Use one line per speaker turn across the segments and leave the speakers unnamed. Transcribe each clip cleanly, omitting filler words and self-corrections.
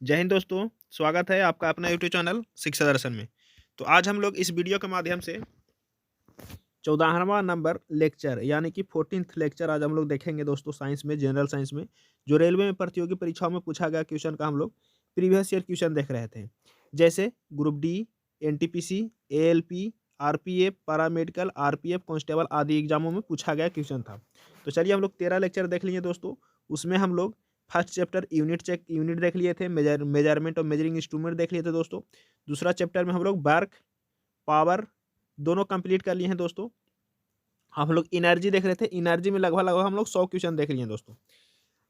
जय हिंद दोस्तों। स्वागत है आपका अपना यूट्यूब चैनल शिक्षा दर्शन में। तो आज हम लोग इस वीडियो के माध्यम से 14वां नंबर लेक्चर यानी कि 14th लेक्चर आज हम लोग देखेंगे दोस्तों, साइंस में, जनरल साइंस में, जो रेलवे में प्रतियोगी परीक्षाओं में पूछा गया क्वेश्चन का हम लोग प्रीवियस ईयर क्वेश्चन देख रहे थे। जैसे group D, NTPC, ALP, RPF, paramedical, RPF, constable आदि एग्जामों में पूछा गया क्वेश्चन था। तो चलिए हम लोग 13 लेक्चर देख लिए दोस्तों। उसमें हम लोग फर्स्ट चैप्टर यूनिट देख लिए थे, मेजरमेंट और मेजरिंग इंस्ट्रूमेंट देख लिए थे दोस्तों। दूसरा चैप्टर में हम लोग वर्क, पावर दोनों कंप्लीट कर लिए हैं दोस्तों। हम लोग एनर्जी देख रहे थे, एनर्जी में लगभग लगभग हम लोग 100 क्वेश्चन देख लिए हैं दोस्तों।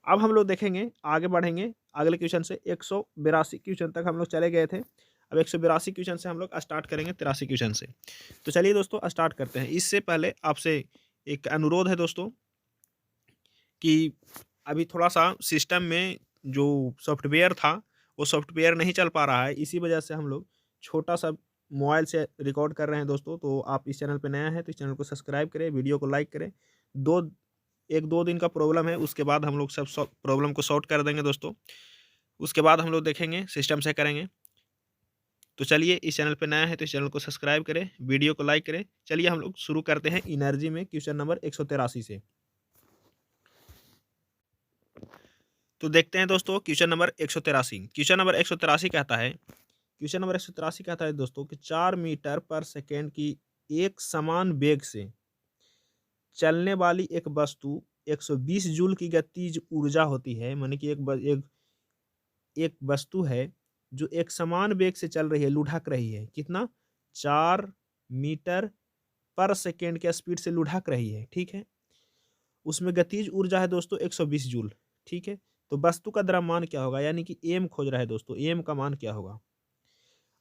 अब हम लोग देखेंगे, आगे बढ़ेंगे अगले क्वेश्चन से। 182 क्वेश्चन तक हम लोग चले गए थे। अब 182 क्वेश्चन से हम लोग स्टार्ट करेंगे 83 क्वेश्चन से। तो चलिए दोस्तों स्टार्ट करते हैं। इससे पहले आपसे एक अनुरोध है दोस्तों कि अभी थोड़ा सा सिस्टम में जो सॉफ्टवेयर था वो सॉफ्टवेयर नहीं चल पा रहा है, इसी वजह से हम लोग छोटा सा मोबाइल से रिकॉर्ड कर रहे हैं दोस्तों। तो आप इस चैनल पे नया है तो इस चैनल को सब्सक्राइब करें, वीडियो को लाइक करें। दो 1-2 दिन का प्रॉब्लम है, उसके बाद हम लोग सब प्रॉब्लम को सॉर्ट कर देंगे दोस्तों। उसके बाद हम लोग देखेंगे, सिस्टम से करेंगे। तो चलिए, इस चैनल पे नया है तो इस चैनल को सब्सक्राइब करें, वीडियो को लाइक करें। चलिए हम लोग शुरू करते हैं एनर्जी में क्वेश्चन नंबर 183 से। तो देखते हैं दोस्तों क्वेश्चन नंबर 183। क्वेश्चन नंबर 183 कहता है, क्वेश्चन नंबर 183 कहता है दोस्तों कि 4 मीटर पर सेकेंड की एक समान वेग से चलने वाली एक वस्तु 120 जूल की गतिज ऊर्जा होती है। माने कि एक वस्तु है जो एक समान वेग से चल रही है, लुढ़क रही है। कितना? 4 मीटर पर सेकेंड के स्पीड से लुढ़क रही है, ठीक है। उसमें गतिज ऊर्जा है दोस्तों 120 जूल, ठीक है। तो वस्तु का द्रव्यमान क्या होगा, यानी कि एम खोज रहा है दोस्तों, एम का मान क्या होगा।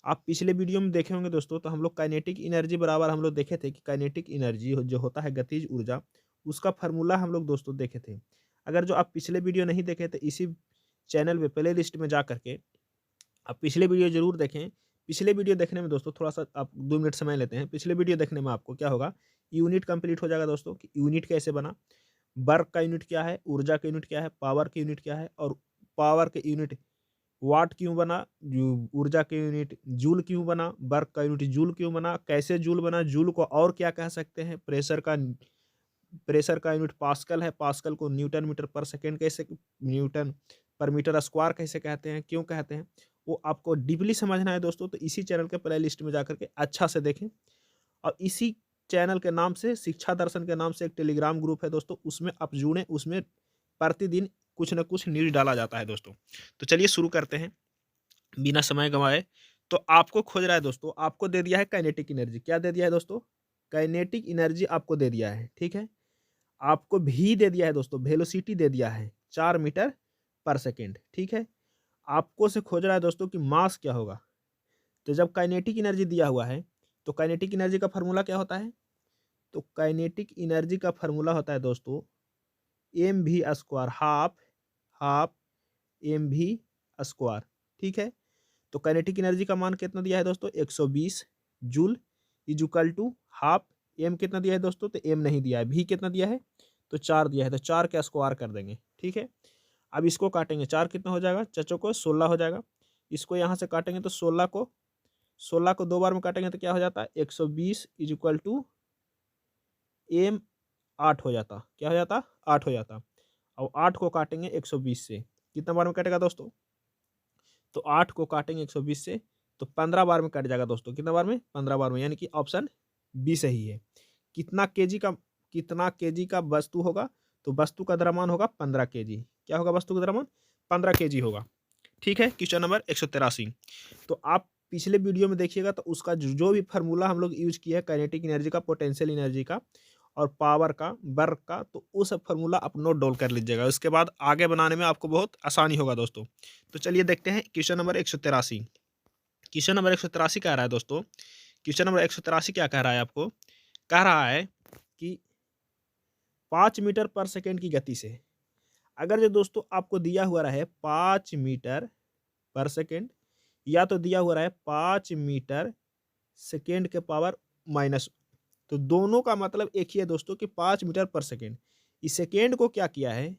आप पिछले वीडियो में देखे होंगे दोस्तों, तो हम लोग काइनेटिक एनर्जी बराबर हम लोग देखे थे कि काइनेटिक एनर्जी जो होता है गतिज ऊर्जा, उसका फार्मूला हम लोग दोस्तों देखे थे। अगर जो आप पिछले वीडियो नहीं देखे तो इसी चैनल पे प्ले लिस्ट में जा करके आप पिछले वीडियो जरूर देखें। पिछले वीडियो देखने में दोस्तों थोड़ा सा आप 2 मिनट समय लेते हैं, पिछले वीडियो देखने में आपको क्या होगा, यूनिट कंप्लीट हो जाएगा दोस्तों कि यूनिट कैसे बना, वर्क का यूनिट क्या है, ऊर्जा का यूनिट क्या है, पावर का यूनिट क्या है, और पावर के यूनिट वाट क्यों बना, जो ऊर्जा के यूनिट जूल क्यों बना, वर्क का यूनिट जूल क्यों बना, कैसे जूल बना, जूल को और क्या कह सकते हैं, प्रेशर का यूनिट पास्कल है, पास्कल को न्यूटन मीटर पर सेकेंड कैसे, न्यूटन पर मीटर स्क्वायर कैसे कहते हैं, क्यों कहते हैं, वो आपको डीपली समझना है दोस्तों। तो इसी चैनल के प्ले लिस्ट में जाकर के अच्छा से देखें। और इसी चैनल के नाम से, शिक्षा दर्शन के नाम से एक टेलीग्राम ग्रुप है दोस्तों, उसमें आप जुड़ें। उसमें प्रतिदिन कुछ न कुछ न्यूज डाला जाता है दोस्तों। तो चलिए शुरू करते हैं बिना समय गंवाए। तो आपको खोज रहा है दोस्तों, आपको दे दिया है काइनेटिक एनर्जी। क्या दे दिया है दोस्तों? काइनेटिक एनर्जी आपको दे दिया है, ठीक है। आपको भी दे दिया है दोस्तों, वेलोसिटी दे दिया है 4 मीटर पर सेकेंड, ठीक है। आपको से खोज रहा है दोस्तों कि मास क्या होगा। तो जब काइनेटिक एनर्जी दिया हुआ है तो काइनेटिक एनर्जी का फार्मूला क्या होता है? तो काइनेटिक एनर्जी का फार्मूला होता है दोस्तों m v square, half half m v square, ठीक है। तो काइनेटिक एनर्जी का मान कितना दिया है दोस्तों? 120 joule equal to half m कितना दिया है दोस्तों? तो एम नहीं दिया है। भी कितना दिया है? तो 4 दिया है, तो 4 का स्क्वायर कर देंगे, ठीक है। अब इसको काटेंगे, 4 कितना हो जाएगा चचो को? 16 हो जाएगा। इसको यहाँ से काटेंगे तो 16 को 2 बार में काटेंगे तो क्या हो जाता है? 120 इजुकल टू एम 8 हो जाता। क्या हो जाता? 8 हो जाता। और 8 को काटेंगे 120 से, कितना बार में कटेगा दोस्तों? तो 8 को काटेंगे 120 से तो 15 बार में कट जाएगा दोस्तों। कितना बार में? 15 बार में, यानी कि ऑप्शन बी सही है। कितना केजी का वस्तु होगा? तो वस्तु का द्रव्यमान होगा 15 केजी। क्या होगा वस्तु का द्रव्यमान? 15 केजी होगा, ठीक है। Question number 183। तो आप पिछले वीडियो में देखिएगा तो उसका जो भी फार्मूला हम लोग यूज किया है काइनेटिक एनर्जी का, पोटेंशियल एनर्जी का और पावर का, वर्क का, तो वो सब फार्मूला आप नोट डाउन कर लीजिएगा। उसके बाद आगे बनाने में आपको बहुत आसानी होगा दोस्तों। तो चलिए देखते हैं क्वेश्चन नंबर 183। क्वेश्चन नंबर 183 कह रहा है दोस्तों, क्वेश्चन नंबर 183 क्या कह रहा है आपको? कह रहा है कि 5 मीटर पर सेकेंड की गति से, अगर जो दोस्तों आपको दिया हुआ रहे 5 मीटर पर सेकेंड, या तो दिया हुआ रहे 5 मीटर सेकेंड के पावर माइनस, तो दोनों का मतलब एक ही है दोस्तों कि 5 मीटर पर सेकेंड। इस सेकेंड को क्या किया है?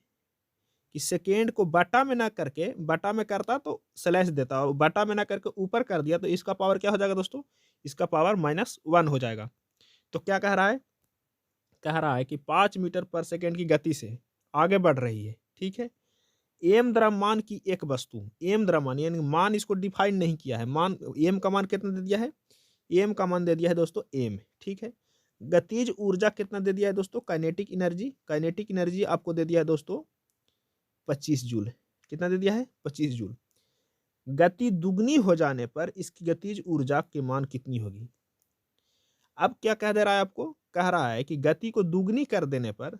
कि सेकेंड को बटा में ना करके, बटा में करता तो स्लैश देता, और बटा में ना करके ऊपर कर दिया तो इसका पावर क्या हो जाएगा दोस्तों, इसका पावर -1 हो जाएगा। तो क्या कह रहा है, कह रहा है कि 5 मीटर पर सेकेंड की गति से आगे बढ़ रही है, ठीक है। एम द्रव्यमान की एक वस्तु, एम द्रव्यमान यानी मान इसको डिफाइन नहीं किया है, मान एम का मान कितना दे दिया है, एम का मान दे दिया है दोस्तों एम, ठीक है। गतिज ऊर्जा कितना दे दिया है दोस्तों, काइनेटिक एनर्जी, काइनेटिक एनर्जी आपको दे दिया है दोस्तों 25 जूल, कितना दे दिया है 25 जूल। गति दुगनी हो जाने पर इसकी गतिज ऊर्जा के मान कितनी होगी। अब क्या कह दे रहा है आपको, कह रहा है कि गति को दुगनी कर देने पर,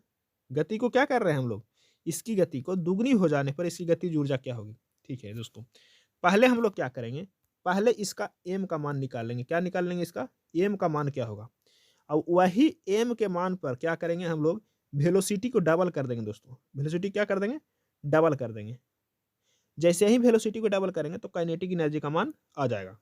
गति को क्या कर रहे हैं हम लोग, इसकी गति को दुगनी हो जाने पर इसकी गतिज ऊर्जा क्या होगी। ठीक है दोस्तों, पहले हम लोग क्या करेंगे, पहले इसका एम का मान निकाल लेंगे, क्या निकाल लेंगे, इसका एम का मान क्या होगा। अब वही एम के मान पर क्या करेंगे हम लोग, वेलोसिटी को डबल कर देंगे दोस्तों, वेलोसिटी क्या कर देंगे, डबल कर देंगे। जैसे ही वेलोसिटी को डबल करेंगे तो काइनेटिक एनर्जी का मान आ जाएगा,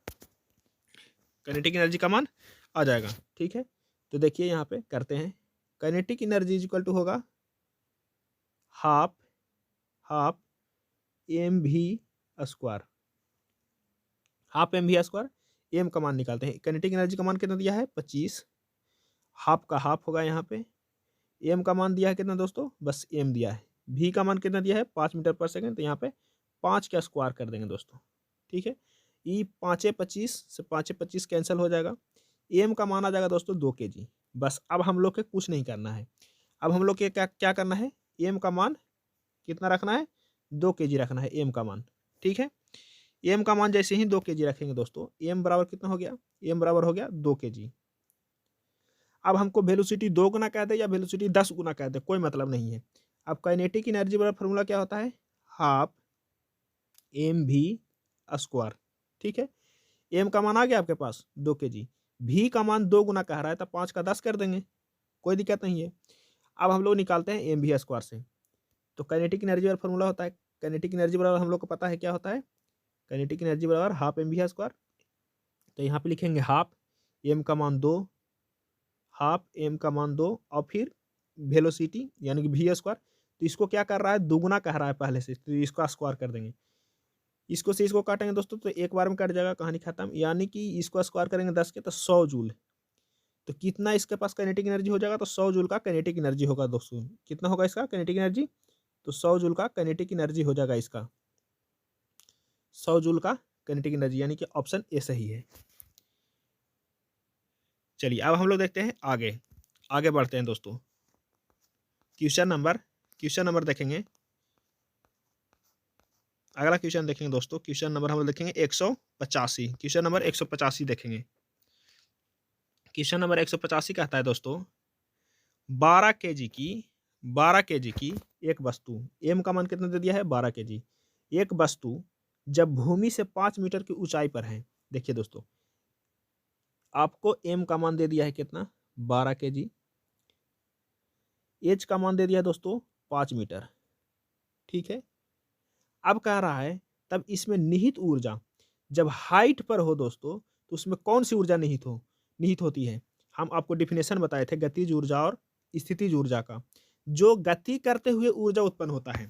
काइनेटिक एनर्जी का मान आ जाएगा, ठीक है। तो देखिए यहाँ पे करते हैं, काइनेटिक एनर्जी इक्वल टू होगा half half m v square, half m v square, m का मान निकालते हैं। काइनेटिक एनर्जी का मान कितना दिया है 25, हाफ का हाफ होगा यहाँ पे, एम का मान दिया है कितना दोस्तों, बस एम दिया है, वी का मान कितना दिया है 5 मीटर पर सेकेंड, तो यहाँ पे 5 का स्क्वायर कर देंगे दोस्तों, ठीक है। ई 5×25 से 5×25 कैंसिल हो जाएगा, एम का मान आ जाएगा दोस्तों 2 kg। बस अब हम लोग के कुछ नहीं करना है, अब हम लोग के क्या क्या करना है, एम का मान कितना रखना है, 2 kg रखना है एम का मान, ठीक है। एम का मान जैसे ही 2 kg रखेंगे दोस्तों, एम बराबर कितना हो गया, एम बराबर हो गया 2 kg। अब हमको वेलोसिटी 2 गुना कह दे या वेलोसिटी 10 गुना कह दे, कोई मतलब नहीं है। अब काइनेटिक एनर्जी बराबर फॉर्मूला क्या होता है, हाफ एम वी स्क्वायर, ठीक है। एम का मान आ गया आपके पास 2 kg, वी का मान 2 गुना कह रहा है तो 5 का 10 कर देंगे, कोई दिक्कत नहीं है। अब हम लोग निकालते हैं एम वी स्क्वायर से, तो काइनेटिक एनर्जी वाला फॉर्मूला होता है, काइनेटिक एनर्जी बराबर हम लोग को पता है क्या होता है, काइनेटिक एनर्जी बराबर हाफ एम वी स्क्वायर। तो यहाँ पे लिखेंगे हाफ एम का मान 2, हाफ एम का मान 2 और फिर वेलोसिटी यानी कि वी स्क्वायर। तो इसको क्या कर रहा है, दुगुना कह रहा है पहले से, तो इसका स्क्वायर कर देंगे, इसको से इसको काटेंगे दोस्तों तो एक बार में कट जाएगा, कहानी खत्म। यानी कि इसको स्क्वायर करेंगे 10 के तो 100 जूल, तो कितना इसके पास काइनेटिक एनर्जी हो जाएगा, तो 100 जूल का काइनेटिक एनर्जी होगा दोस्तों। कितना होगा इसका काइनेटिक एनर्जी, तो 100 जूल का काइनेटिक एनर्जी हो जाएगा इसका, 100 जूल का काइनेटिक एनर्जी, यानी कि ऑप्शन ए सही है। चलिए अब हम लोग देखते हैं आगे, आगे बढ़ते हैं दोस्तों। क्वेश्चन नंबर देखेंगे, अगला क्वेश्चन देखेंगे दोस्तों, क्वेश्चन नंबर हम लोग देखेंगे 185, क्वेश्चन नंबर 185 देखेंगे। क्वेश्चन नंबर 185 कहता है दोस्तों 12 kg की एक वस्तु, एम का मान कितना दे दिया है 12 kg, एक वस्तु जब भूमि से 5 मीटर की ऊंचाई पर है। देखिए दोस्तों आपको एम का मान दे दिया है कितना 12 kg, एच का मान दे दिया है दोस्तों 5 मीटर, ठीक है। अब कह रहा है तब इसमें निहित ऊर्जा जब हाइट पर हो दोस्तों तो उसमें कौन सी ऊर्जा निहित होती है। हम आपको डिफिनेशन बताए थे गतिज ऊर्जा और स्थितिज ऊर्जा का। जो गति करते हुए ऊर्जा उत्पन्न होता है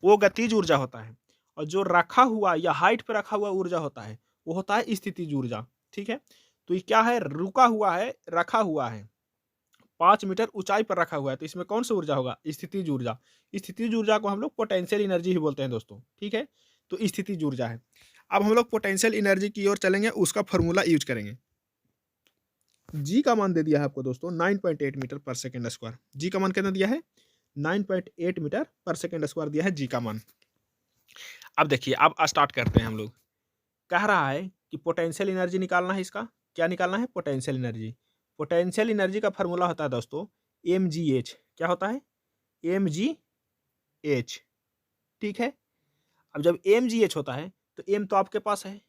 वो गतिज ऊर्जा होता है, और जो रखा हुआ या हाइट पर रखा हुआ ऊर्जा होता है वो होता है स्थितिज ऊर्जा, ठीक है। तो ये क्या है, रुका हुआ है, रखा हुआ है, 5 मीटर ऊंचाई पर रखा हुआ है, तो इसमें कौन सी ऊर्जा होगा, स्थितिज ऊर्जा। स्थितिज ऊर्जा को हम लोग पोटेंशियल एनर्जी ही बोलते हैं दोस्तों, ठीक है। तो स्थितिज ऊर्जा है। अब हम लोग पोटेंशियल एनर्जी की ओर चलेंगे, उसका फॉर्मूला यूज करेंगे। जी का मान दे दिया है आपको दोस्तों 9.8 मीटर पर सेकेंड स्क्वायर, जी का मान कितना दिया है 9.8 मीटर पर सेकेंड स्क्वायर दिया है जी का मान। अब देखिए अब स्टार्ट करते हैं हम लोग। कह रहा है कि पोटेंशियल एनर्जी निकालना है, इसका क्या निकालना है पोटेंशियल एनर्जी। पोटेंशियल एनर्जी का फॉर्मूला होता है दोस्तों mgh, क्या होता है mgh, ठीक है। अब जब mgh होता है तो m तो आपके पास है,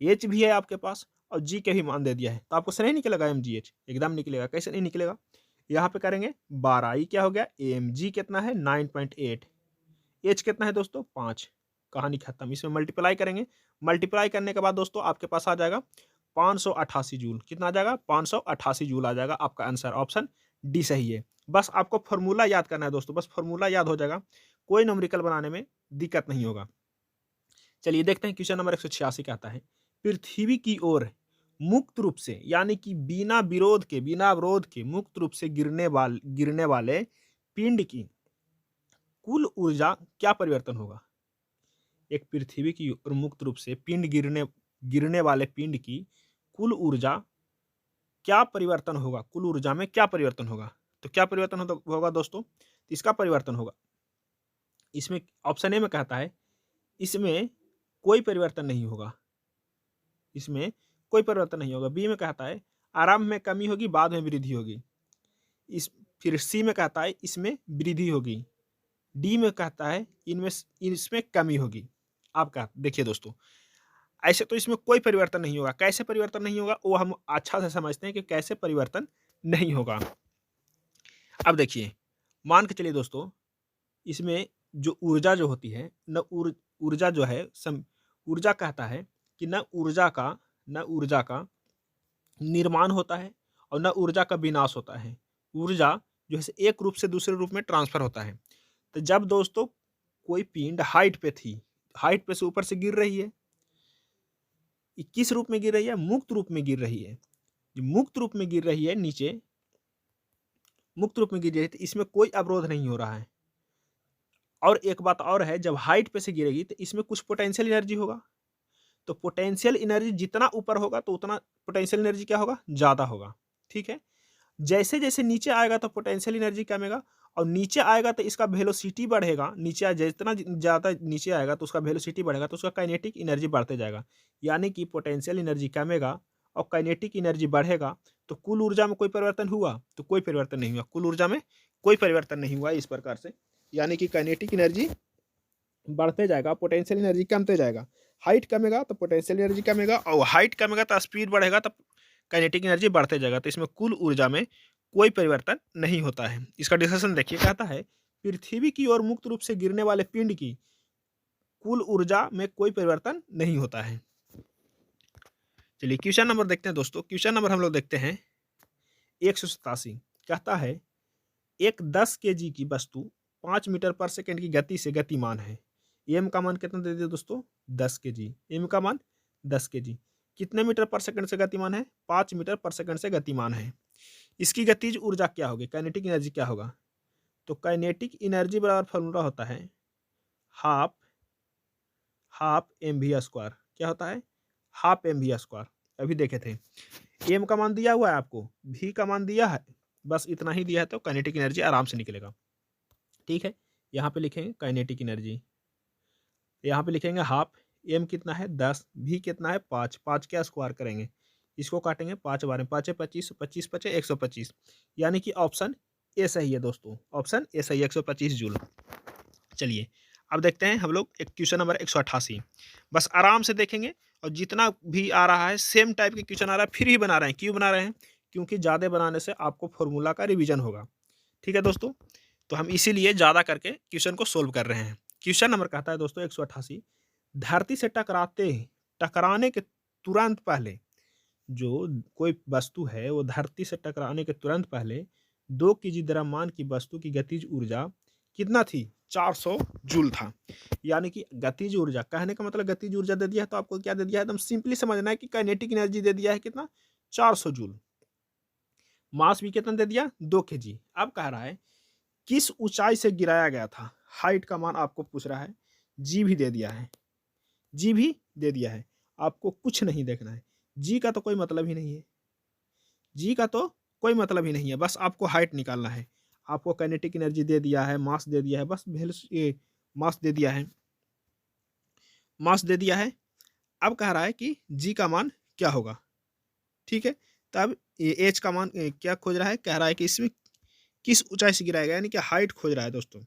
h भी है आपके पास, और g के भी मान दे दिया है, तो आपको सही निकलेगा mgh, एकदम निकलेगा। कैसे नहीं निकलेगा, यहाँ पे करेंगे 12, ये क्या हो गया mg कितना है 9.8, h कितना है दोस्तों 5, कहानी खत्म। इसमें मल्टीप्लाई करेंगे, मल्टीप्लाई करने के बाद दोस्तों आपके पास आ जाएगा 588 जूल, कितना आ जाएगा 588 जूल आ जाएगा। आपका आंसर ऑप्शन डी सही है। बस आपको फॉर्मूला याद करना है दोस्तों, बस फॉर्मूला याद हो जाएगा। कोई न्यूमेरिकल बनाने में दिक्कत नहीं होगा। चलिए देखते हैं क्वेश्चन नंबर 186 क्या आता है। पृथ्वी की ओर मुक्त रूप से यानी कि बिना विरोध के, बिना अवरोध के मुक्त रूप से गिरने वाले पिंड की कुल ऊर्जा क्या परिवर्तन होगा? एक पृथ्वी की ओर मुक्त रूप से पिंड गिरने वाले पिंड की कुल ऊर्जा क्या परिवर्तन होगा? कुल ऊर्जा में क्या परिवर्तन होगा? तो क्या परिवर्तन होगा दोस्तों? तो इसका परिवर्तन होगा, इसमें ऑप्शन ए में कहता है इसमें कोई परिवर्तन नहीं होगा, इसमें कोई परिवर्तन नहीं होगा। बी में कहता है आरंभ में कमी होगी, बाद में वृद्धि होगी। फिर सी में कहता है इसमें वृद्धि होगी। डी में कहता है इसमें कमी होगी। आपका देखिए दोस्तों, ऐसे तो इसमें कोई परिवर्तन नहीं होगा। कैसे परिवर्तन नहीं होगा वो हम अच्छा से समझते हैं कि कैसे परिवर्तन नहीं होगा। अब देखिए, मान के चलिए दोस्तों, इसमें जो ऊर्जा जो होती है न, ऊर्जा जो है ऊर्जा कहता है कि न ऊर्जा का निर्माण होता है और न ऊर्जा का विनाश होता है। ऊर्जा जो है एक रूप से दूसरे रूप में ट्रांसफर होता है। तो जब दोस्तों कोई पिंड हाइट पे थी, हाइट पे से ऊपर से गिर रही है, किस रूप में गिर रही है? मुक्त रूप में गिर रही है। मुक्त रूप में गिर रही है, नीचे मुक्त रूप में गिर रही है, तो इसमें कोई अवरोध नहीं हो रहा है। और एक बात और है, जब हाइट पे से गिरेगी तो इसमें कुछ पोटेंशियल एनर्जी होगा। तो पोटेंशियल एनर्जी जितना ऊपर होगा तो उतना पोटेंशियल एनर्जी क्या होगा? ज़्यादा होगा। ठीक है, जैसे जैसे नीचे आएगा तो पोटेंशियल एनर्जी कमेगा और नीचे आएगा तो इसका वेलोसिटी बढ़ेगा। नीचे जितना ज़्यादा नीचे आएगा तो उसका वेलोसिटी बढ़ेगा, तो उसका काइनेटिक एनर्जी बढ़ते जाएगा। यानी कि पोटेंशियल एनर्जी कमेगा और काइनेटिक एनर्जी बढ़ेगा, तो कुल ऊर्जा में कोई परिवर्तन हुआ? तो कोई परिवर्तन नहीं हुआ। कुल ऊर्जा में कोई परिवर्तन नहीं हुआ इस प्रकार से। यानी कि काइनेटिक एनर्जी बढ़ते जाएगा, पोटेंशियल एनर्जी कमते जाएगा। हाइट कमेगा तो पोटेंशियल एनर्जी कमेगा और हाइट कमेगा तो स्पीड बढ़ेगा, तब काइनेटिक एनर्जी बढ़ते जाएगा। तो इसमें कुल ऊर्जा में कोई परिवर्तन नहीं होता है। इसका डिस्कशन देखिए, कहता है पृथ्वी की ओर मुक्त रूप से गिरने वाले पिंड की कुल ऊर्जा में कोई परिवर्तन नहीं होता है। चलिए क्वेश्चन नंबर देखते हैं दोस्तों। क्वेश्चन नंबर हम लोग देखते हैं 187। कहता है एक 10 kg की वस्तु 5 मीटर पर सेकंड की गति से गतिमान है। एम का मान कितना दे दिया दोस्तों? 10 kg। एम का मान 10 kg। कितने मीटर पर सेकंड से गतिमान है? 5 मीटर पर सेकंड से गतिमान है। इसकी गतिज ऊर्जा क्या होगी? काइनेटिक एनर्जी क्या होगा? तो काइनेटिक एनर्जी बराबर फॉर्मूला होता है हाफ mv²। क्या होता है? Half mv²। अभी देखे थे। एम का मान दिया हुआ है आपको, भी का मान दिया है, बस इतना ही दिया है, तो काइनेटिक एनर्जी आराम से निकलेगा। ठीक है, यहाँ पे लिखेंगे काइनेटिक एनर्जी, यहाँ पे लिखेंगे हाफ। एम कितना है? 10। भी कितना है? 5। 5 क्या स्क्वायर करेंगे, इसको काटेंगे 5 बार में, 5 25, 25 5 125। यानी कि ऑप्शन ए सही है दोस्तों, ऑप्शन ए सही है, 125 जूल। चलिए अब देखते हैं हम लोग एक क्वेश्चन नंबर 188। बस आराम से देखेंगे और जितना भी आ रहा है सेम टाइप के क्वेश्चन आ रहा है फिर ही बना रहे हैं। क्यों बना रहे हैं? क्योंकि ज़्यादा बनाने से आपको फॉर्मूला का रिवीजन होगा। ठीक है दोस्तों, तो हम इसीलिए ज़्यादा करके क्वेश्चन को सोल्व कर रहे हैं। क्वेश्चन नंबर कहता है दोस्तों 188, धरती से टकराने के तुरंत पहले जो कोई वस्तु है वो धरती से टकराने के तुरंत पहले 2 kg द्रव्यमान की वस्तु की गतिज ऊर्जा कितना थी? 400 जूल था। यानी कि गतिज ऊर्जा, कहने का मतलब गतिज ऊर्जा दे दिया है तो आपको क्या दे दिया है? एकदम सिंपली समझना है कि काइनेटिक एनर्जी दे दिया है कितना? 400 जूल। मास भी कितना दे दिया? 2 kg। अब कह रहा है किस ऊंचाई से गिराया गया था? हाइट का मान आपको पूछ रहा है। जी भी दे दिया है, जी भी दे दिया है। आपको कुछ नहीं देखना है, जी का तो कोई मतलब ही नहीं है, जी का तो कोई मतलब ही नहीं है, बस आपको हाइट निकालना है। आपको काइनेटिक एनर्जी दे दिया है, मास दे दिया है, बस मास दे दिया है, मास दे दिया है। अब कह रहा है कि जी का मान क्या होगा। ठीक है, तब एच का मान क्या खोज रहा है? कह रहा है कि इसमें किस ऊंचाई से गिराया गया, यानी कि हाइट खोज रहा है दोस्तों।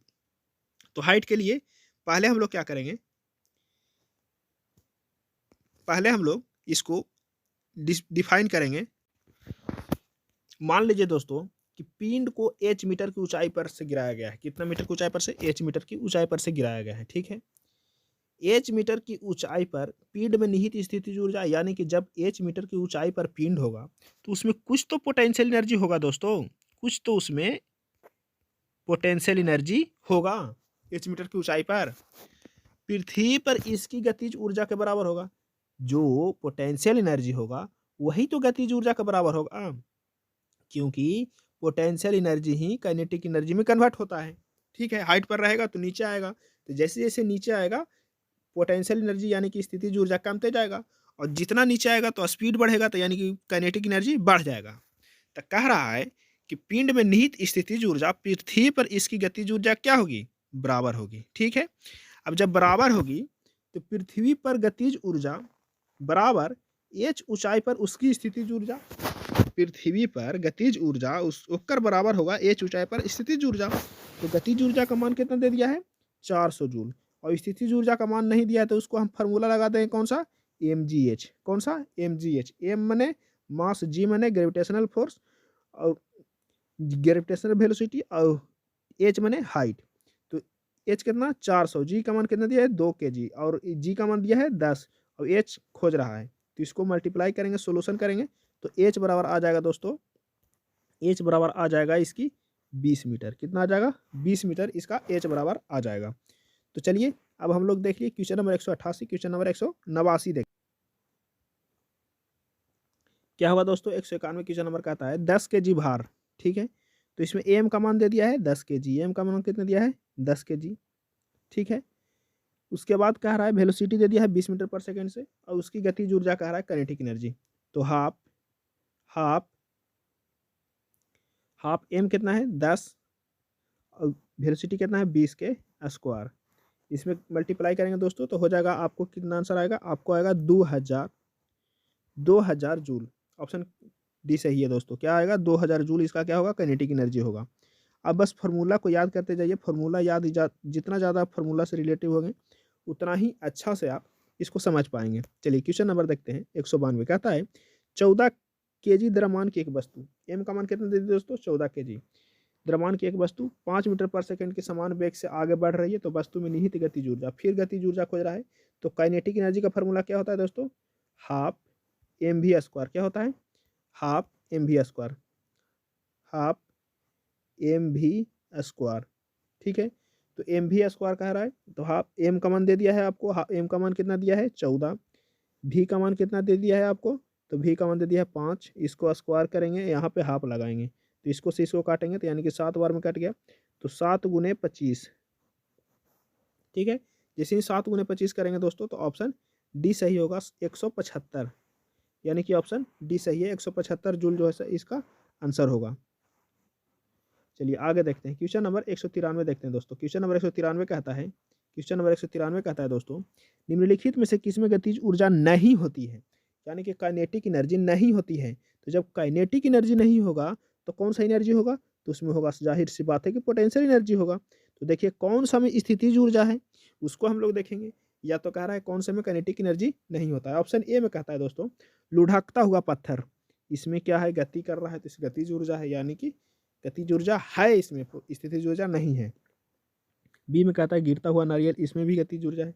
तो हाइट के लिए पहले हम लोग क्या करेंगे? पहले हम लोग इसको डिफाइन करेंगे। मान लीजिए दोस्तों कि पिंड को h मीटर की ऊंचाई पर से गिराया गया है। कितना मीटर की ऊंचाई पर से? h मीटर की ऊंचाई पर से गिराया गया है। ठीक है, h मीटर की ऊंचाई पर पिंड में निहित स्थितिज ऊर्जा, यानी कि जब h मीटर की ऊंचाई पर पिंड होगा तो उसमें कुछ तो पोटेंशियल एनर्जी होगा दोस्तों, कुछ तो उसमें पोटेंशियल एनर्जी होगा। h मीटर की ऊंचाई पर, पृथ्वी पर इसकी गतिज ऊर्जा के बराबर होगा। जो पोटेंशियल एनर्जी होगा वही तो गतिज ऊर्जा के बराबर होगा, क्योंकि पोटेंशियल एनर्जी ही काइनेटिक एनर्जी में कन्वर्ट होता है। ठीक है, हाइट पर रहेगा तो नीचे आएगा, तो जैसे जैसे नीचे आएगा पोटेंशियल एनर्जी यानी कि स्थितिज ऊर्जा कमते जाएगा, और जितना नीचे आएगा तो स्पीड बढ़ेगा, तो यानी कि काइनेटिक एनर्जी बढ़ जाएगा। तो कह रहा है कि पिंड में निहित स्थितिज ऊर्जा पृथ्वी पर इसकी गतिज ऊर्जा क्या होगी, बराबर होगी। ठीक है, अब जब बराबर होगी तो पृथ्वी पर गतिज ऊर्जा बराबर h ऊंचाई पर उसकी स्थितिज ऊर्जा, पृथ्वी पर गतिज ऊर्जा उस ओकर बराबर होगा h ऊंचाई पर स्थितिज ऊर्जा। तो गतिज ऊर्जा का मान कितना दे दिया है, 400 जूल, और स्थितिज ऊर्जा का मान नहीं दिया है तो उसको हम फार्मूला लगा देंगे कौन सा, mgh। कौन सा, mgh। m मने मास, g मने ग्रेविटेशनल फोर्स और ग्रेविटेशनल वेलोसिटी, और h मने हाइट। तो h कितना 400, g का मान कितना दिया है 2 kg, और g का मान दिया है 10, और h खोज रहा है, तो इसको मल्टीप्लाई करेंगे, सोल्यूशन करेंगे, तो h बराबर आ जाएगा दोस्तों, h बराबर आ जाएगा इसकी 20 मीटर। कितना आ जाएगा, 20 मीटर इसका h बराबर आ जाएगा। तो चलिए अब हम लोग देख लिए क्वेश्चन नंबर 188, क्वेश्चन नंबर 189 देख। क्या होगा दोस्तों, 191 क्वेश्चन नंबर कहता है 10 kg भार। ठीक है, तो इसमें एम का मान दे दिया है 10 kg, एम का मान कितना दिया है 10 kg। ठीक है, उसके बाद कह रहा है वेलोसिटी दे दिया है 20 मीटर पर सेकंड से, और उसकी गतिज ऊर्जा कह रहा है काइनेटिक एनर्जी। तो हाफ हाफ हाफ एम कितना है 10, और वेलोसिटी कितना है 20 के स्क्वायर। इसमें मल्टीप्लाई करेंगे दोस्तों तो हो जाएगा, आपको कितना आंसर आएगा, आपको आएगा 2000 जूल। ऑप्शन डी सही है दोस्तों। क्या आएगा, 2000 जूल इसका क्या होगा, काइनेटिक एनर्जी होगा। अब बस फार्मूला को याद करते जाइए, फार्मूला जितना ज़्यादा फार्मूला से रिलेटिव होंगे उतना ही अच्छा से आप इसको समझ पाएंगे। चलिए क्वेश्चन नंबर देखते हैं, 192 कहता है 14 kg द्रव्यमान की एक वस्तु, एम का मान कितना दे दिया दोस्तों, 14 kg द्रव्यमान की एक वस्तु 5 मीटर पर सेकंड के समान वेग से आगे बढ़ रही है, तो वस्तु में निहित गतिज ऊर्जा, फिर गतिज ऊर्जा खोज रहा है। तो काइनेटिक एनर्जी का फार्मूला क्या होता है दोस्तों, हाफ एम वी स्क्वायर। क्या होता है, half m v square, half m v square. ठीक है, तो एम वी स्क्वायर कह रहा है, तो हाफ एम का मान दे दिया है आपको, एम का मान कितना दिया है 14, भी का मान कितना दे दिया है आपको, तो भी का मान दे दिया है 5, इसको स्क्वायर करेंगे, यहाँ पे हाफ लगाएंगे, तो इसको से इसको काटेंगे, तो यानी कि 7 बार में कट गया, तो 7 गुने 25। ठीक है, जैसे ही 7 गुने 25 करेंगे दोस्तों तो ऑप्शन डी सही होगा, 175, यानी कि ऑप्शन डी सही है, 175 जूल जो है इसका आंसर होगा। चलिए आगे देखते हैं, क्वेश्चन नंबर 193 देखते हैं दोस्तों। क्वेश्चन नंबर 193 कहता है, क्वेश्चन नंबर 193 कहता है दोस्तों, निम्नलिखित में से किसमें गतिज ऊर्जा नहीं होती है, यानी कि काइनेटिक एनर्जी नहीं होती है। तो जब काइनेटिक एनर्जी नहीं होगा तो कौन सा एनर्जी होगा, तो उसमें होगा, जाहिर सी बात है कि पोटेंशियल एनर्जी होगा। तो देखिए कौन सा में स्थितिज ऊर्जा है उसको हम लोग देखेंगे, या तो कह रहा है कौन से में काइनेटिक एनर्जी नहीं होता है। ऑप्शन ए में कहता है दोस्तों, लुढ़कता हुआ पत्थर, इसमें क्या है, गति कर रहा है तो इसमें गतिज ऊर्जा है, यानी कि गतिज ऊर्जा है, इसमें स्थितिज ऊर्जा नहीं है। बी में कहता है गिरता हुआ नारियल, इसमें भी गतिज ऊर्जा है।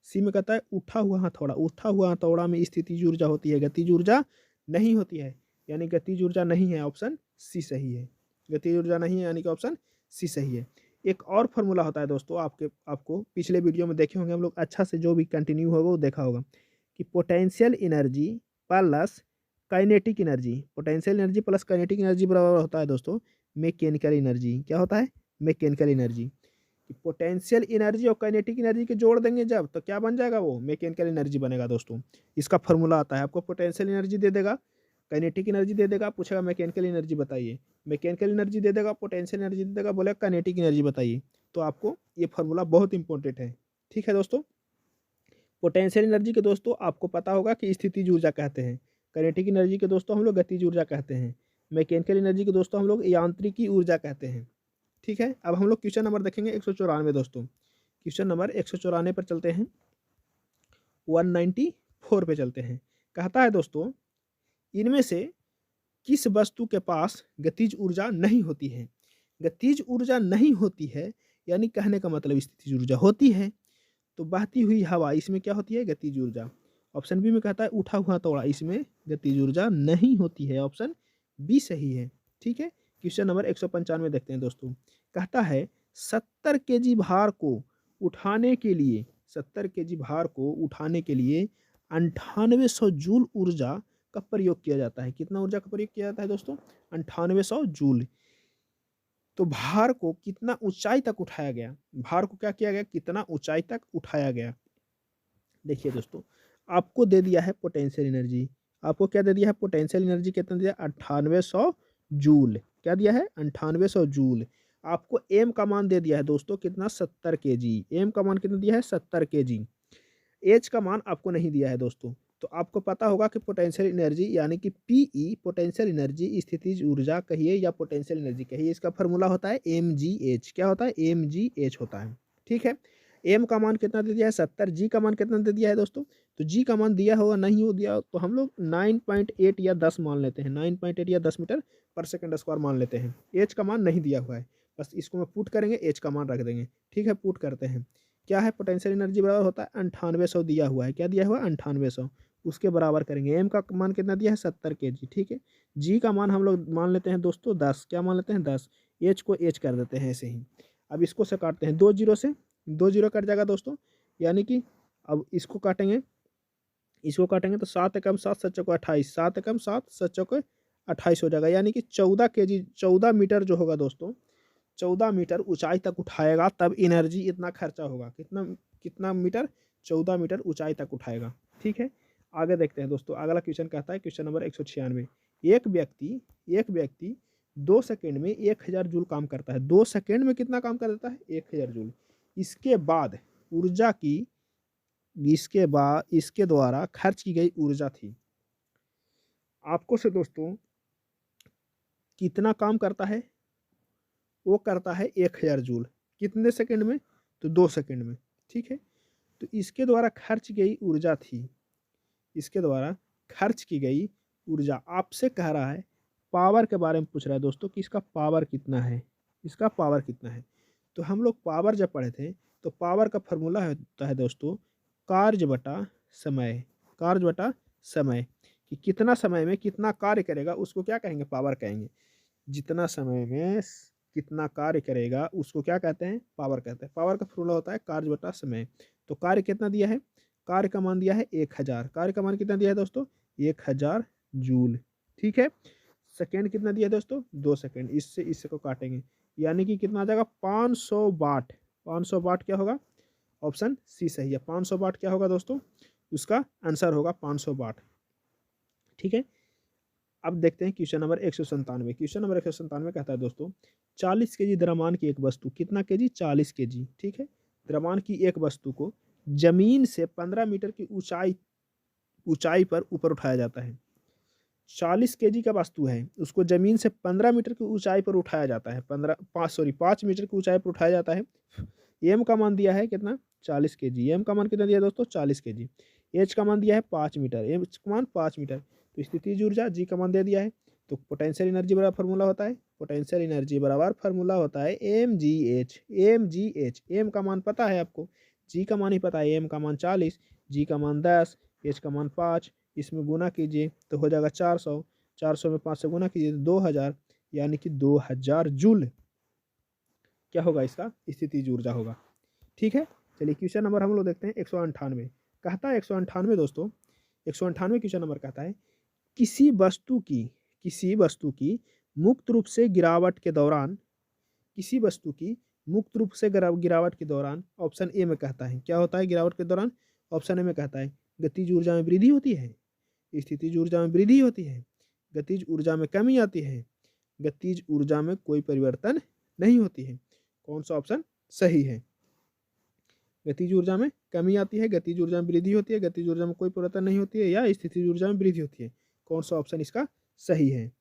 सी में कहता है उठा हुआ हथौड़ा, उठा हुआ हथौड़ा में स्थितिज ऊर्जा होती है, गतिज ऊर्जा नहीं होती है, यानी गतिज ऊर्जा नहीं है, ऑप्शन सी सही है। गतिज ऊर्जा नहीं है यानी कि ऑप्शन सी सही है। एक और फार्मूला होता है दोस्तों, आपको पिछले वीडियो में देखे होंगे हम लोग, अच्छा से जो भी कंटिन्यू होगा वो देखा होगा, कि potential energy plus kinetic energy, potential energy plus kinetic energy बराबर होता है दोस्तों मैकेनिकल एनर्जी। क्या होता है, मैकेनिकल एनर्जी। पोटेंशियल एनर्जी और काइनेटिक एनर्जी के जोड़ देंगे जब, तो क्या बन जाएगा, वो मैकेनिकल एनर्जी बनेगा दोस्तों। इसका फार्मूला आता है, आपको पोटेंशियल एनर्जी दे देगा, काइनेटिक एनर्जी दे देगा, पूछेगा मैकेनिकल एनर्जी बताइए, मैकेनिकल एनर्जी दे देगा, पोटेंशियल एनर्जी दे देगा, बोलेगा काइनेटिक एनर्जी बताइए। तो आपको ये फार्मूला बहुत इंपॉर्टेंट है। ठीक है दोस्तों, पोटेंशियल एनर्जी के दोस्तों आपको पता होगा कि स्थितिज ऊर्जा कहते हैं, काइनेटिक एनर्जी के दोस्तों हम लोग गतिज ऊर्जा कहते हैं, मैकेनिकल एनर्जी के दोस्तों हम लोग यांत्रिकी ऊर्जा कहते हैं। ठीक है, अब हम लोग क्वेश्चन नंबर देखेंगे 194 दोस्तों। क्वेश्चन नंबर 194 पर चलते हैं, 194 पे चलते हैं। कहता है दोस्तों, इनमें से किस वस्तु के पास गतिज ऊर्जा नहीं होती है। गतिज ऊर्जा नहीं होती है यानी कहने का मतलब स्थितिज ऊर्जा होती है। तो बहती हुई हवा, इसमें क्या होती है, गतिज ऊर्जा। ऑप्शन बी में कहता है उठा हुआ हथौड़ा, इसमें गतिज ऊर्जा नहीं होती है, ऑप्शन बी सही है। ठीक है, क्वेश्चन नंबर 195 देखते हैं दोस्तों। कहता है 70 केजी भार को उठाने के लिए 70 केजी भार को उठाने के लिए 9800 जूल ऊर्जा का प्रयोग किया जाता है। कितना ऊर्जा का प्रयोग किया जाता है दोस्तों? 9800 जूल। तो भार को कितना ऊंचाई तक उठाया गया? भार को क्या किया गया? कितना ऊंचाई तक उठाया गया? देखिए दोस्तों, आपको दे दिया है पोटेंशियल एनर्जी। आपको क्या दे दिया है? पोटेंशियल एनर्जी कितना दिया? 9800 जूल। क्या दिया है? 9800 जूल। आपको एम का मान दे दिया है दोस्तों कितना? 70 केजी। एम का मान कितना दिया है? 70 केजी। एच का मान आपको नहीं दिया है दोस्तों। तो आपको पता होगा कि पोटेंशियल एनर्जी यानी कि पीई पोटेंशियल एनर्जी स्थितिज ऊर्जा कहिए या पोटेंशियल एनर्जी कहिए, इसका फॉर्मूला होता है mgh। क्या होता है? mgh होता है। ठीक है। एम का मान कितना दे दिया है? 70। जी का मान कितना दे दिया है दोस्तों? तो जी का मान दिया होगा, नहीं हो दिया तो हम लोग 9.8 या 10 मान लेते हैं। 9.8 या 10 मीटर पर सेकंड स्क्वायर मान लेते हैं। एच का मान नहीं दिया हुआ है, बस इसको मैं पुट करेंगे, एच का मान रख देंगे। ठीक है, पुट करते हैं। क्या है? पोटेंशियल एनर्जी बराबर होता है 9800 दिया हुआ है। क्या दिया हुआ है? 9800। उसके बराबर करेंगे। एम का मान कितना दिया है? 70 केजी। ठीक है। जी का मान हम लोग मान लेते हैं दोस्तों 10। क्या मान लेते हैं? 10। एच को एच कर देते हैं ऐसे ही। अब इसको से काटते हैं, 2 जीरो से 2 जीरो कट जाएगा दोस्तों, यानी कि अब इसको काटेंगे, इसको काटेंगे तो 7 एकम 7 7 चौको 28, 7 एकम 7 7 चौको 28 हो जाएगा, यानी कि 14 केजी 14 मीटर जो होगा दोस्तों, 14 मीटर ऊंचाई तक उठाएगा, तब एनर्जी इतना खर्चा होगा। कितना कितना मीटर? 14 मीटर ऊंचाई तक उठाएगा। ठीक है। आगे देखते हैं दोस्तों, अगला क्वेश्चन कहता है, क्वेश्चन नंबर 196। एक व्यक्ति 2 सेकेंड में 1000 जूल काम करता है। 2 सेकेंड में कितना काम कर देता है? 1000 जूल। इसके बाद ऊर्जा की इसके द्वारा खर्च की गई ऊर्जा थी। आपको से दोस्तों कितना काम करता है? वो करता है 1000 जूल। कितने सेकंड में? तो 2 सेकंड में। ठीक है। तो इसके द्वारा खर्च की गई ऊर्जा थी, इसके द्वारा खर्च की गई ऊर्जा। आपसे कह रहा है, पावर के बारे में पूछ रहा है दोस्तों कि इसका पावर कितना है, इसका पावर कितना है। तो हम लोग पावर जब पढ़े थे तो पावर का फॉर्मूला होता है दोस्तों कार्य बटा समय। कार्य बटा समय, कि कितना समय में कितना कार्य करेगा उसको क्या कहेंगे? पावर कहेंगे। जितना समय में कितना कार्य करेगा उसको क्या कहते हैं? पावर कहते हैं। पावर का फॉर्मूला होता है कार्य बटा समय। तो कार्य कितना दिया है? कार्य का मान दिया है 1000। कार्य का मान कितना दिया है दोस्तों? 1000 जूल। ठीक है। सेकेंड कितना दिया है दोस्तों? 2 सेकेंड। इससे इससे को काटेंगे, यानी कि कितना आ जाएगा? 500 वाट। 500 वाट क्या होगा? ऑप्शन सी सही है। 500 वाट क्या होगा दोस्तों? उसका आंसर होगा 500 वाट। ठीक है। अब देखते हैं क्वेश्चन नंबर 197। क्वेश्चन नंबर 197 कहता है दोस्तों 40 केजी द्रव्यमान की एक वस्तु, कितना केजी? 40 केजी। ठीक है। द्रव्यमान की एक वस्तु को जमीन से 15 मीटर की ऊंचाई पर ऊपर उठाया जाता है। 40 केजी का वस्तु है, उसको जमीन से 15 मीटर की ऊंचाई पर उठाया जाता है। 5 मीटर की ऊंचाई पर उठाया जाता है। एम का मान दिया है कितना? 40 केजी। एम का मान कितना दिया दोस्तों? 40 केजी। एच का मान दिया है 5 मीटर। एच का मान 5 मीटर। तो स्थितिज ऊर्जा जी का मान दे दिया है। तो पोटेंशियल एनर्जी बराबर फार्मूला होता है, पोटेंशियल एनर्जी बराबर फार्मूला होता है mgh। mgh, एम का मान पता है आपको, जी का मान ही पता है। एम का मान 40, जी का मान 10, एच का मान 5। इसमें गुना कीजिए तो हो जाएगा 400। 400 में 5 से गुना कीजिए तो 2000, यानी कि 2000 जूल क्या होगा? इसका स्थितिज ऊर्जा होगा। ठीक है। चलिए क्वेश्चन नंबर हम लोग देखते हैं 198। कहता है 198 दोस्तों, 198 क्वेश्चन नंबर कहता है किसी वस्तु की मुक्त रूप से गिरावट के दौरान, किसी वस्तु की मुक्त रूप से गिरावट के दौरान, ऑप्शन ए में कहता है क्या होता है गिरावट के दौरान? ऑप्शन ए में कहता है गतिज ऊर्जा में वृद्धि होती है, स्थितिज ऊर्जा में वृद्धि होती है, गतिज ऊर्जा में कमी आती है, गतिज ऊर्जा में कोई परिवर्तन नहीं होती है। कौन सा ऑप्शन सही है? गतिज ऊर्जा में कमी आती है, गतिज ऊर्जा में वृद्धि होती है, गतिज ऊर्जा में कोई परिवर्तन नहीं होती है, या स्थितिज ऊर्जा में वृद्धि होती है। कौन सा ऑप्शन इसका सही है?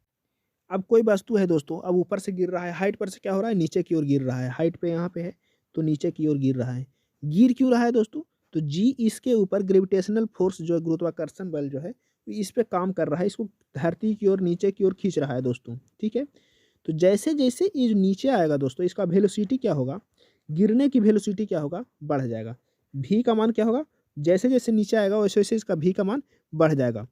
अब कोई वस्तु है दोस्तों, अब ऊपर से गिर रहा है, हाइट पर से क्या हो रहा है? नीचे की ओर गिर रहा है। हाइट पे यहाँ पे है तो नीचे की ओर गिर रहा है। गिर क्यों रहा है दोस्तों? तो जी इसके ऊपर ग्रेविटेशनल फोर्स जो है, गुरुत्वाकर्षण बल जो है इस पे काम कर रहा है, इसको धरती की ओर नीचे की ओर खींच रहा है दोस्तों। ठीक है। तो जैसे जैसे ये नीचे आएगा दोस्तों, इसका वेलोसिटी क्या होगा? गिरने की वेलोसिटी क्या होगा? बढ़ जाएगा। भी का मान क्या होगा? जैसे जैसे नीचे आएगा वैसे वैसे इसका भी का मान बढ़ जाएगा।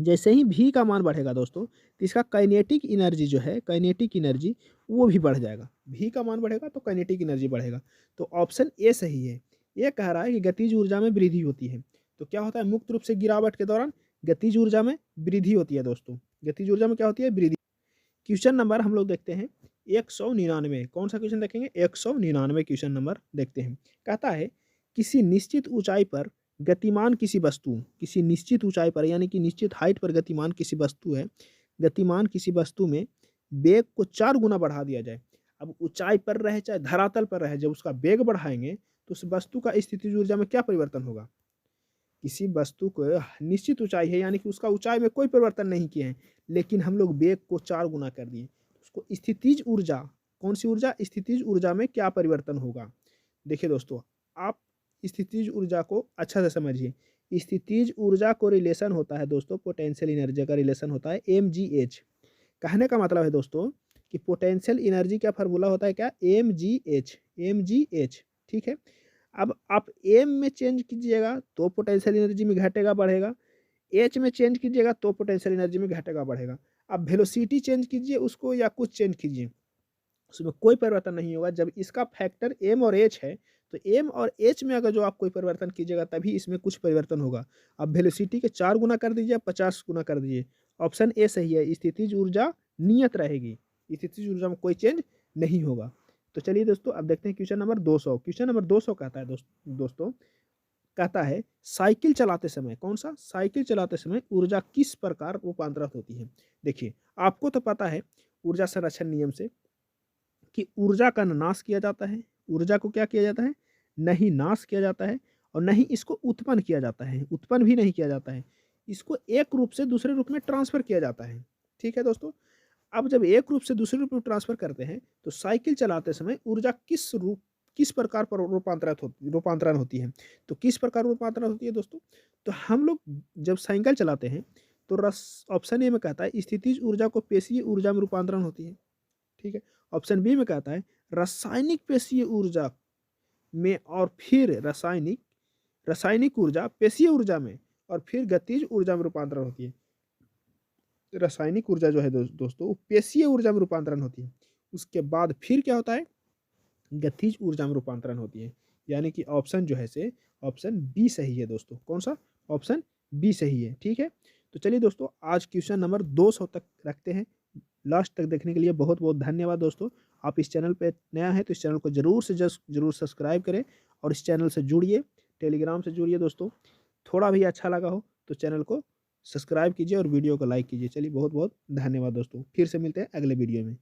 जैसे ही v का मान बढ़ेगा दोस्तों, तो इसका काइनेटिक एनर्जी जो है, काइनेटिक एनर्जी वो भी बढ़ जाएगा। v का मान बढ़ेगा तो काइनेटिक एनर्जी बढ़ेगा। तो ऑप्शन ए सही है। ये कह रहा है कि गतिज ऊर्जा में वृद्धि होती है। तो क्या होता है, मुक्त रूप से गिरावट के दौरान गतिज ऊर्जा में वृद्धि होती है दोस्तों। गतिज ऊर्जा में क्या होती है, वृद्धि। क्वेश्चन नंबर हम लोग देखते हैं 199। कौन सा क्वेश्चन देखेंगे, 199 क्वेश्चन नंबर देखते हैं। कहता है किसी निश्चित ऊंचाई पर गतिमान किसी वस्तु, किसी निश्चित ऊंचाई पर यानी कि निश्चित हाइट पर गतिमान किसी वस्तु है, गतिमान किसी वस्तु में वेग को 4 गुना बढ़ा दिया जाए। अब ऊंचाई पर रहे चाहे धरातल पर रहे, जब उसका वेग बढ़ाएंगे तो उस वस्तु का स्थितिज ऊर्जा में क्या परिवर्तन होगा। किसी वस्तु को निश्चित ऊंचाई है यानी कि उसका ऊंचाई में कोई परिवर्तन नहीं किए हैं, लेकिन हम लोग वेग को 4 गुना कर दिए, उसको स्थितिज ऊर्जा, कौन सी ऊर्जा, स्थितिज ऊर्जा में क्या परिवर्तन होगा। देखिए दोस्तों, आप स्थितिज ऊर्जा को अच्छा से समझिए। स्थितिज ऊर्जा को रिलेशन होता है दोस्तों, पोटेंशियल एनर्जी का रिलेशन होता है mgh। कहने का मतलब है दोस्तों कि पोटेंशियल एनर्जी का फार्मूला होता है क्या, mgh, mgh। ठीक है, अब आप एम में चेंज कीजिएगा तो पोटेंशियल एनर्जी में घटेगा बढ़ेगा, एच में चेंज कीजिएगा तो पोटेंशियल एनर्जी में घटेगा बढ़ेगा। आप वेलोसिटी चेंज कीजिए उसको या कुछ चेंज कीजिए, उसमें कोई परिवर्तन नहीं होगा। जब इसका फैक्टर एम और एच है तो एम और एच में अगर जो आप कोई परिवर्तन कीजिएगा तभी इसमें कुछ परिवर्तन होगा। अब वेलोसिटी के 4 गुना कर दीजिए, 50 गुना कर दीजिए। ऑप्शन ए सही है, स्थितिज ऊर्जा नियत रहेगी, स्थितिज ऊर्जा में कोई चेंज नहीं होगा। तो चलिए दोस्तों अब देखते हैं क्वेश्चन नंबर 200। क्वेश्चन नंबर 200 कहता है दोस्तों कहता है साइकिल चलाते समय, कौन सा, साइकिल चलाते समय ऊर्जा किस प्रकार रूपांतरित होती है। देखिए आपको तो पता है ऊर्जा संरक्षण नियम से कि ऊर्जा का नाश किया जाता है, ऊर्जा को क्या किया जाता है, नहीं नाश किया जाता है और नहीं इसको उत्पन्न किया जाता है, उत्पन्न भी नहीं किया जाता है, इसको एक रूप से दूसरे रूप में ट्रांसफर किया जाता है। ठीक है दोस्तों, अब जब एक रूप से दूसरे रूप में ट्रांसफर करते हैं तो साइकिल चलाते समय ऊर्जा किस प्रकार पर रूपांतरण होती है। तो किस प्रकार रूपांतरण होती है दोस्तों, तो हम लोग जब साइकिल चलाते हैं तो रस ऑप्शन ए में कहता है स्थितिज ऊर्जा को पेशीय ऊर्जा में रूपांतरण होती है। ठीक है, ऑप्शन बी में कहता है रासायनिक पेशीय ऊर्जा में और फिर रासायनिक रासायनिक ऊर्जा पेशीय ऊर्जा में और फिर गतिज ऊर्जा में रूपांतरण होती है। रासायनिक ऊर्जा जो है दोस्तों वो पेशीय ऊर्जा में रूपांतरण होती है, उसके बाद फिर क्या होता है, गतिज ऊर्जा में रूपांतरण होती है। यानी कि ऑप्शन जो है से ऑप्शन बी सही है दोस्तों। कौन सा, ऑप्शन बी सही है। ठीक है, तो चलिए दोस्तों आज क्वेश्चन नंबर 200 तक रखते हैं। लास्ट तक देखने के लिए बहुत बहुत धन्यवाद दोस्तों। आप इस चैनल पे नया है तो इस चैनल को जरूर से जरूर सब्सक्राइब करें और इस चैनल से जुड़िए, टेलीग्राम से जुड़िए दोस्तों। थोड़ा भी अच्छा लगा हो तो चैनल को सब्सक्राइब कीजिए और वीडियो को लाइक कीजिए। चलिए बहुत बहुत धन्यवाद दोस्तों, फिर से मिलते हैं अगले वीडियो में।